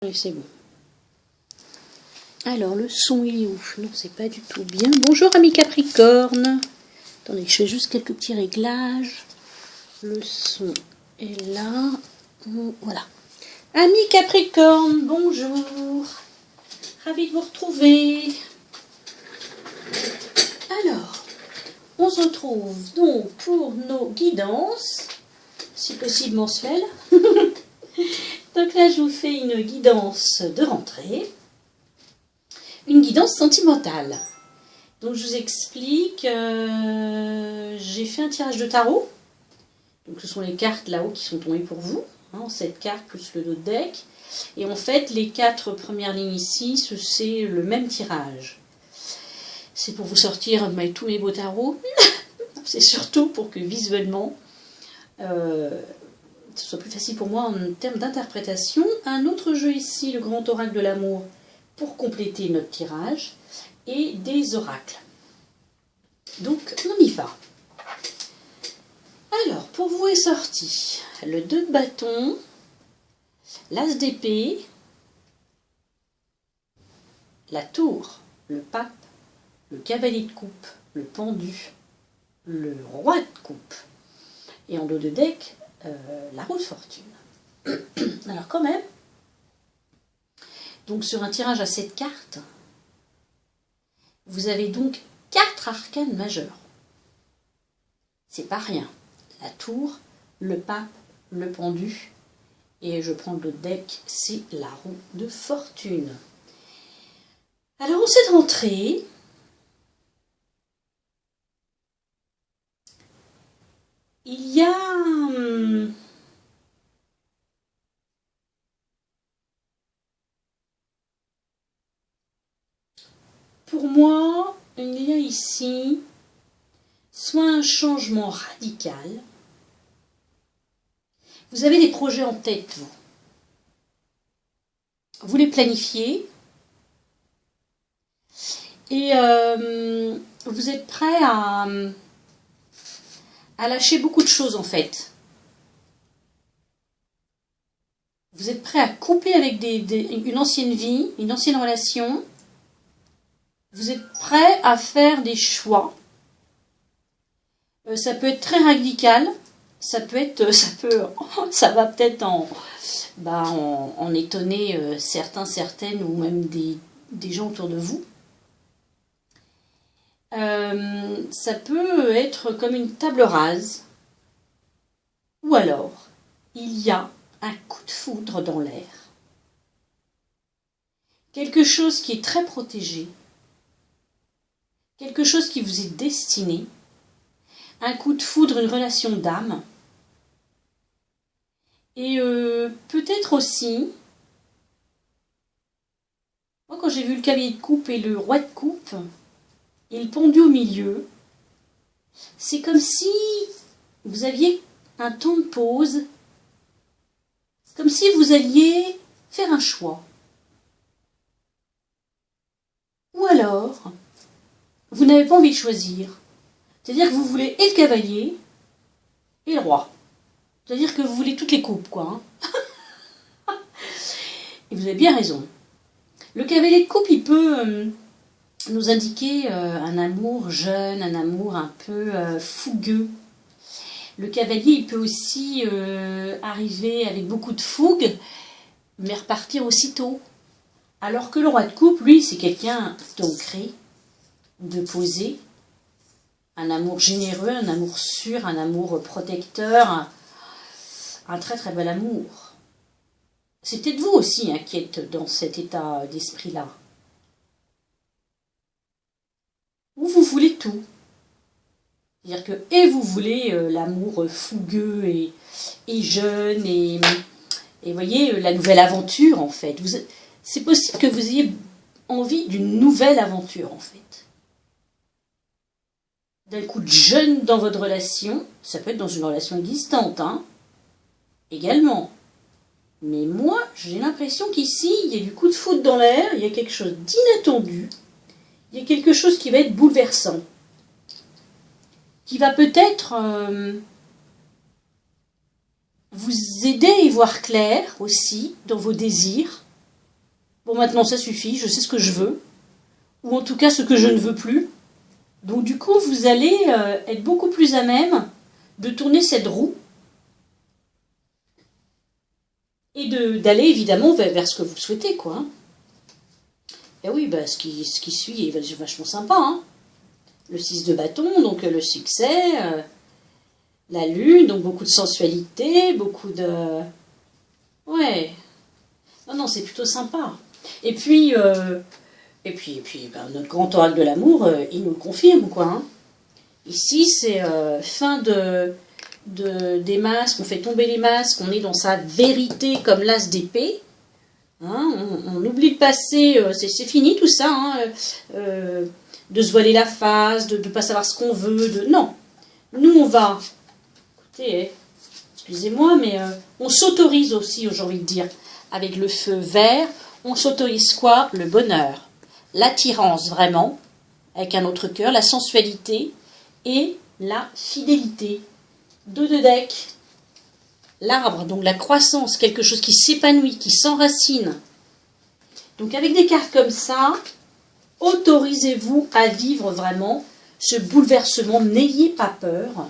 Oui, c'est bon. Alors, le son, il est où? Non, c'est pas du tout bien. Bonjour, amis Capricorne. Attendez, je fais juste quelques petits réglages. Le son est là. Voilà. Amis Capricorne, bonjour. Ravi de vous retrouver. Alors, on se retrouve donc pour nos guidances, si possible mensuelles. Donc là, je vous fais une guidance de rentrée, une guidance sentimentale. Donc je vous explique, j'ai fait un tirage de tarot. Donc ce sont les cartes là-haut qui sont tombées pour vous, hein, 7 cartes plus le dos de deck. Et en fait, les 4 premières lignes ici, c'est le même tirage. C'est pour vous sortir tous mes beaux tarots. C'est surtout pour que visuellement, ce soit plus facile pour moi en termes d'interprétation. Un autre jeu ici, le grand oracle de l'amour, pour compléter notre tirage, et des oracles. Donc, on y va. Alors, pour vous est sorti le 2 de bâton, l'as d'épée, la tour, le pape, le cavalier de coupe, le pendu, le roi de coupe, et en dos de deck, la roue de fortune. Alors quand même, donc sur un tirage à 7 cartes, vous avez donc 4 arcanes majeurs. C'est pas rien. La tour, le pape, le pendu, et je prends le deck, c'est la roue de fortune. Alors en cette rentrée, il y a pour moi, il y a ici soit un changement radical. Vous avez des projets en tête, vous. Vous les planifiez. Et vous êtes prêt à lâcher beaucoup de choses, en fait. Vous êtes prêt à couper avec une ancienne vie, une ancienne relation. Vous êtes prêt à faire des choix. Ça peut être très radical. Ça va peut-être en étonner certains, certaines, ou même des gens autour de vous. Ça peut être comme une table rase. Ou alors, il y a un coup de foudre dans l'air. Quelque chose qui est très protégé. Quelque chose qui vous est destiné. Un coup de foudre, une relation d'âme. Et peut-être aussi, moi quand j'ai vu le cavalier de coupe et le roi de coupe, et le pendu au milieu, c'est comme si vous aviez un temps de pause, comme si vous alliez faire un choix. Ou alors, vous n'avez pas envie de choisir. C'est-à-dire que vous voulez et le cavalier et le roi. C'est-à-dire que vous voulez toutes les coupes, quoi. Hein. Et vous avez bien raison. Le cavalier de coupe, il peut nous indiquer un amour jeune, un amour un peu fougueux. Le cavalier, il peut aussi arriver avec beaucoup de fougue, mais repartir aussitôt. Alors que le roi de coupe, lui, c'est quelqu'un d'ancré, de posé, un amour généreux, un amour sûr, un amour protecteur, un très très bel amour. C'est peut-être vous aussi qui êtes dans cet état d'esprit-là. Où vous voulez tout. C'est-à-dire que, et vous voulez l'amour fougueux et jeune, et voyez, la nouvelle aventure, en fait. C'est possible que vous ayez envie d'une nouvelle aventure, en fait. D'un coup de jeune dans votre relation, ça peut être dans une relation existante, hein, également. Mais moi, j'ai l'impression qu'ici, il y a du coup de foudre dans l'air, il y a quelque chose d'inattendu, il y a quelque chose qui va être bouleversant, qui va peut-être vous aider à y voir clair aussi dans vos désirs, Bon, maintenant ça suffit, je sais ce que je veux, ou en tout cas ce que je ne veux plus. Donc du coup, vous allez être beaucoup plus à même de tourner cette roue et d'aller évidemment vers ce que vous souhaitez, quoi. Hein. Et oui, bah, ce qui suit est vachement sympa. Hein. Le 6 de bâton, donc le succès, la lune, donc beaucoup de sensualité, beaucoup de... Ouais. Non, c'est plutôt sympa. Et puis notre grand oracle de l'amour, il nous le confirme, quoi. Hein. Ici, c'est fin des masques, on fait tomber les masques, on est dans sa vérité comme l'as d'épée. Hein, on oublie le passé, c'est fini tout ça, hein, de se voiler la face, de ne pas savoir ce qu'on veut. Non, nous on va, écoutez, excusez-moi, mais on s'autorise aussi, j'ai envie de dire, avec le feu vert, on s'autorise quoi? Le bonheur, l'attirance vraiment, avec un autre cœur, la sensualité et la fidélité. 2 de deck. L'arbre, donc la croissance, quelque chose qui s'épanouit, qui s'enracine. Donc avec des cartes comme ça, autorisez-vous à vivre vraiment ce bouleversement. N'ayez pas peur.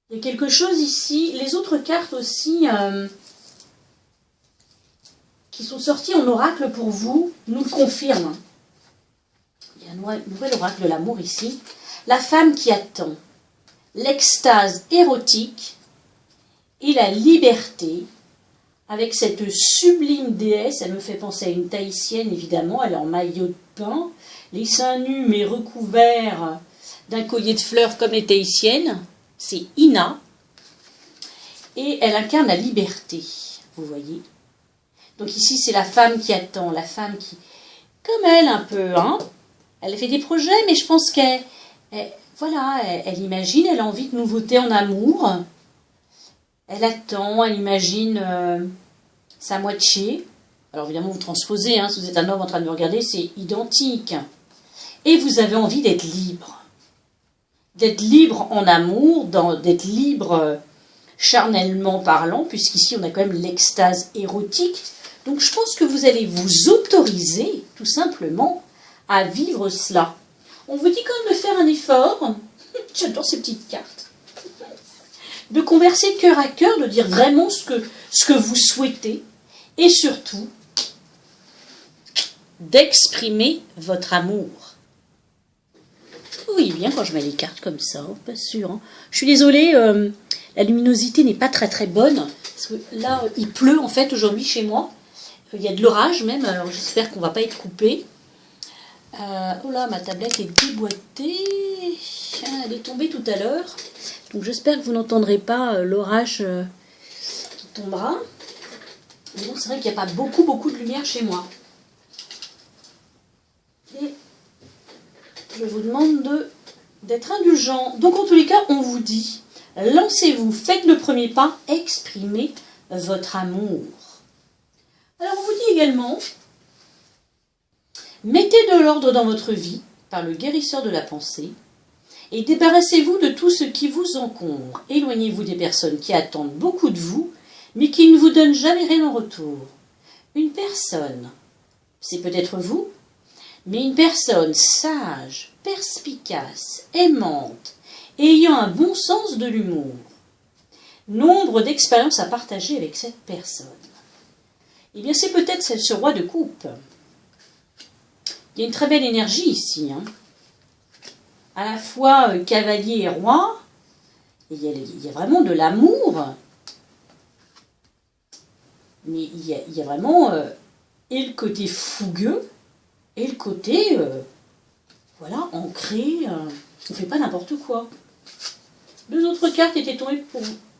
Il y a quelque chose ici, les autres cartes aussi qui sont sorties en oracle pour vous, nous le confirment. Il y a un nouvel oracle de l'amour ici. La femme qui attend, l'extase érotique, et la liberté, avec cette sublime déesse, elle me fait penser à une tahitienne évidemment, elle est en maillot de bain, les seins nus mais recouverts d'un collier de fleurs comme les tahitiennes, c'est Ina, et elle incarne la liberté, vous voyez. Donc ici c'est la femme qui attend, la femme qui, comme elle un peu, hein, elle fait des projets, mais je pense qu'elle imagine, elle a envie de nouveautés en amour. Elle attend, elle imagine sa moitié. Alors évidemment, vous transposez, hein, si vous êtes un homme en train de me regarder, c'est identique. Et vous avez envie d'être libre. D'être libre en amour, d'être libre charnellement parlant, puisqu'ici on a quand même l'extase érotique. Donc je pense que vous allez vous autoriser, tout simplement, à vivre cela. On vous dit quand même de faire un effort. J'adore ces petites cartes. De converser cœur à cœur, de dire vraiment ce que vous souhaitez, et surtout, d'exprimer votre amour. Oui, bien quand je mets les cartes comme ça, pas sûr. Hein. Je suis désolée, la luminosité n'est pas très très bonne, parce que là, il pleut en fait aujourd'hui chez moi. Il y a de l'orage même, alors j'espère qu'on ne va pas être coupé. Oh là, ma tablette est déboîtée. Elle est tombée tout à l'heure. Donc j'espère que vous n'entendrez pas l'orage qui tombera. Mais bon, c'est vrai qu'il n'y a pas beaucoup de lumière chez moi. Et je vous demande d'être indulgent. Donc en tous les cas, on vous dit, lancez-vous, faites le premier pas, exprimez votre amour. Alors on vous dit également, mettez de l'ordre dans votre vie par le guérisseur de la pensée et débarrassez-vous de tout ce qui vous encombre. Éloignez-vous des personnes qui attendent beaucoup de vous, mais qui ne vous donnent jamais rien en retour. Une personne, c'est peut-être vous, mais une personne sage, perspicace, aimante, ayant un bon sens de l'humour. Nombre d'expériences à partager avec cette personne. Eh bien, c'est peut-être ce roi de coupe. Il y a une très belle énergie ici, hein. À la fois cavalier et roi, et il y a vraiment de l'amour, mais il y a vraiment et le côté fougueux, et le côté, voilà, ancré, on ne fait pas n'importe quoi. 2 autres cartes étaient tombées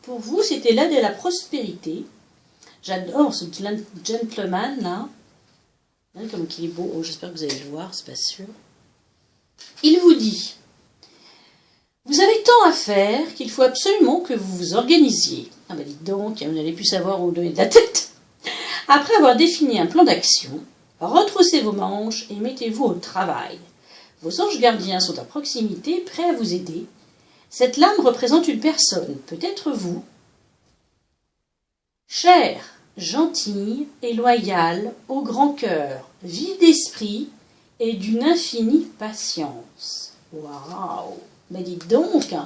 pour vous, c'était là de la prospérité. J'adore ce gentleman là. Comme il est beau. Oh, j'espère que vous allez le voir, c'est pas sûr. Il vous dit, vous avez tant à faire qu'il faut absolument que vous vous organisiez. Ah ben dites donc, vous n'allez plus savoir où donner de la tête. Après avoir défini un plan d'action, retroussez vos manches et mettez-vous au travail. Vos anges gardiens sont à proximité, prêts à vous aider. Cette lame représente une personne, peut-être vous. Cher gentille et loyale, au grand cœur, vive d'esprit et d'une infinie patience. Waouh! Mais dites donc, je ne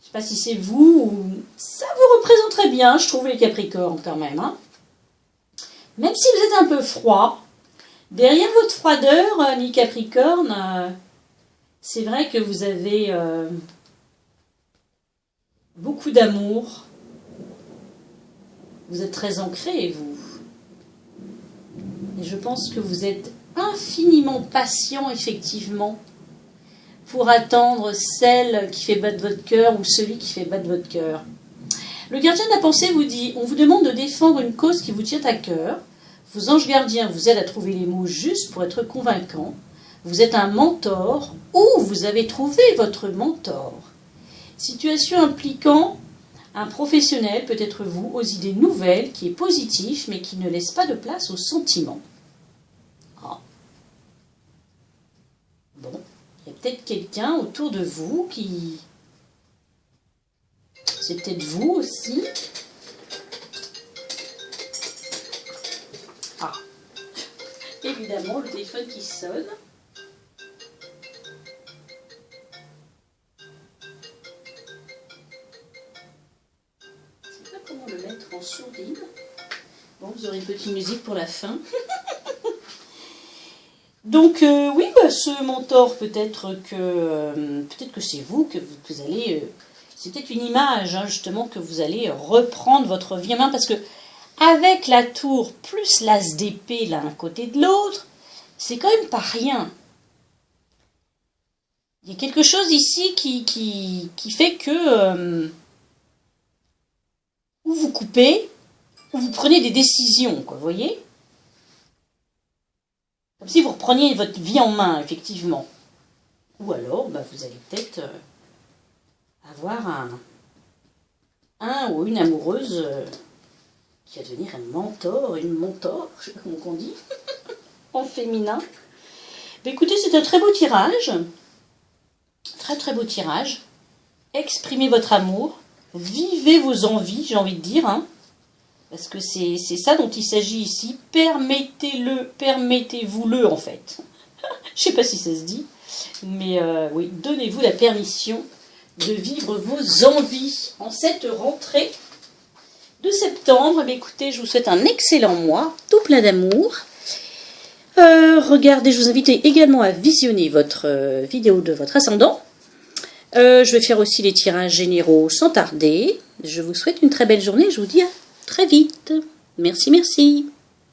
sais pas si c'est vous ou... Ça vous représente très bien, je trouve, les Capricornes, quand même. Hein. Même si vous êtes un peu froid, derrière votre froideur, les Capricornes, c'est vrai que vous avez beaucoup d'amour. Vous êtes très ancré, vous. Et je pense que vous êtes infiniment patient, effectivement, pour attendre celle qui fait battre votre cœur ou celui qui fait battre votre cœur. Le gardien de la pensée vous dit, on vous demande de défendre une cause qui vous tient à cœur. Vos anges gardiens vous aident à trouver les mots justes pour être convaincants. Vous êtes un mentor ou vous avez trouvé votre mentor. Situation impliquant un professionnel, peut-être vous, aux idées nouvelles, qui est positif mais qui ne laisse pas de place aux sentiments. Ah. Bon. Il y a peut-être quelqu'un autour de vous qui... C'est peut-être vous aussi. Ah. Évidemment, le téléphone qui sonne. Je ne sais pas comment le mettre en sourdine. Bon, vous aurez une petite musique pour la fin. Donc oui, ce mentor, peut-être que c'est vous, que vous allez... c'est peut-être une image, hein, justement, que vous allez reprendre votre vie en main, parce que avec la tour plus l'as d'épée l'un côté de l'autre, c'est quand même pas rien. Il y a quelque chose ici qui fait que ou vous coupez, ou vous prenez des décisions, quoi, vous voyez ? Comme si vous repreniez votre vie en main, effectivement. Ou alors, vous allez peut-être avoir un ou une amoureuse qui va devenir un mentor, une mentor, je sais pas comment on dit, en féminin. Mais écoutez, c'est un très beau tirage. Très très beau tirage. Exprimez votre amour. Vivez vos envies, j'ai envie de dire, hein. Parce que c'est ça dont il s'agit ici. Permettez-vous-le, en fait. Je ne sais pas si ça se dit. Mais oui, donnez-vous la permission de vivre vos envies en cette rentrée de septembre. Mais écoutez, je vous souhaite un excellent mois, tout plein d'amour. Regardez, je vous invite également à visionner votre vidéo de votre ascendant. Je vais faire aussi les tirages généraux sans tarder. Je vous souhaite une très belle journée. Je vous dis à très vite. Merci, merci.